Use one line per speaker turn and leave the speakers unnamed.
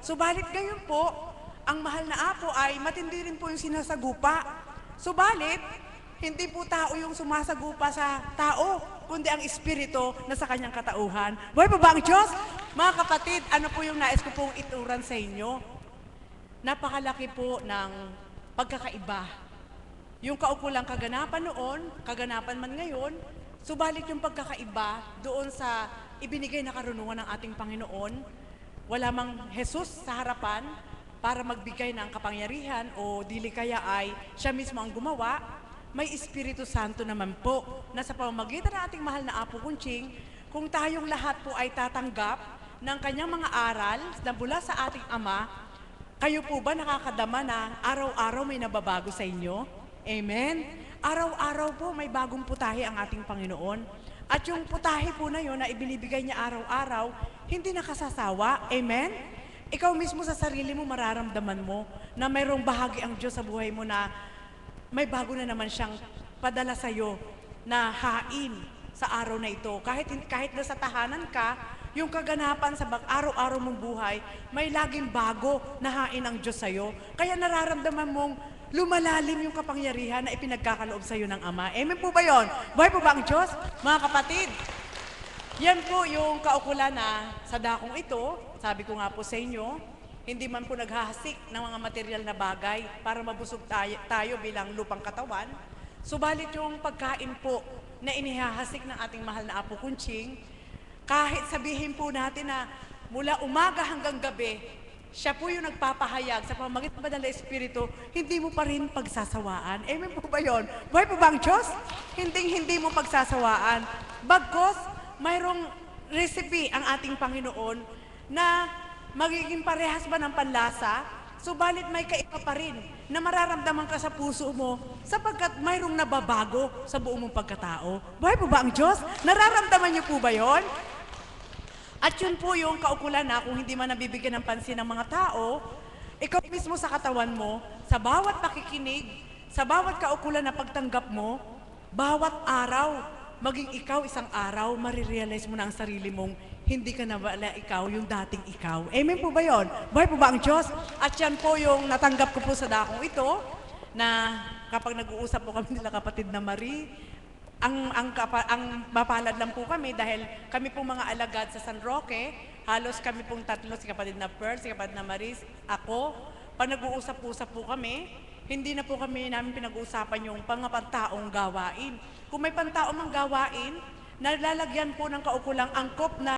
Subalit ngayon po, ang mahal na apo ay matindi rin po yung sinasagupa. Subalit, hindi po tao yung sumasagupa sa tao, kundi ang espiritu na sa kanyang katauhan. Buhay pa ba ang Diyos? Mga kapatid, ano po yung nais ko pong ituran sa inyo? Napakalaki po ng pagkakaiba. Yung kaukulang kaganapan noon, kaganapan man ngayon, subalit yung pagkakaiba doon sa ibinigay na karunungan ng ating Panginoon, wala mang Jesus sa harapan para magbigay ng kapangyarihan o dili kaya ay siya mismo ang gumawa. May Espiritu Santo naman po na sa pamamagitan ng ating mahal na Apo Kunching, kung tayong lahat po ay tatanggap ng kanyang mga aral na mula sa ating Ama, kayo po ba nakakadama na araw-araw may nababago sa inyo? Amen? Araw-araw po may bagong putahe ang ating Panginoon. At yung putahe po na yun na ibinibigay niya araw-araw, hindi nakasasawa. Amen? Ikaw mismo sa sarili mo mararamdaman mo na mayroong bahagi ang Diyos sa buhay mo na may bago na naman siyang padala sa iyo na hain sa araw na ito. Kahit nasa tahanan ka, yung kaganapan sa araw-araw mong buhay, may laging bago na hain ang Diyos sa iyo. Kaya nararamdaman mong lumalalim yung kapangyarihan na ipinagkakaloob sa iyo ng Ama. Amen po ba yun? Buhay po ba ang Diyos? Mga kapatid, yan po yung kaukulan na sa dakong ito, sabi ko nga po sa inyo, hindi man po naghahasik ng mga material na bagay para mabusog tayo bilang lupang katawan. Subalit yung pagkain po na inihahasik ng ating mahal na Apo Kunching, kahit sabihin po natin na mula umaga hanggang gabi, siya po yung nagpapahayag sa pamamagitan ng Espiritu, hindi mo pa rin pagsasawaan. Amen po ba yun? Buhay po ba ang Diyos? Hindi mo pagsasawaan. Bagkos, mayroong recipe ang ating Panginoon na magiging parehas ba ng panlasa, subalit may kaiba pa rin na mararamdaman ka sa puso mo sapagkat mayroong nababago sa buong mong pagkatao. Buhay po ba ang Diyos? Nararamdaman niyo po ba yon? At yun po yung kaukulan na kung hindi man nabibigyan ng pansin ng mga tao, ikaw mismo sa katawan mo, sa bawat pakikinig, sa bawat kaukulan na pagtanggap mo, bawat araw, maging ikaw isang araw, marirealize mo na ang sarili mong hindi ka na wala ikaw, yung dating ikaw. Amen po ba yun? Buhay po ba ang Diyos? At yan po yung natanggap ko po sa dakong ito, na kapag nag-uusap po kami nila kapatid na Marie, ang mapalad lang po kami dahil kami pong mga alagad sa San Roque, halos kami pong tatlo, si kapatid na Pearl, si kapatid na Maris, ako, pag nag-uusap-usap po kami, hindi na po kami namin pinag-uusapan yung pantaong gawain. Kung may pantaong mang gawain, nalalagyan po ng kaukulang angkop na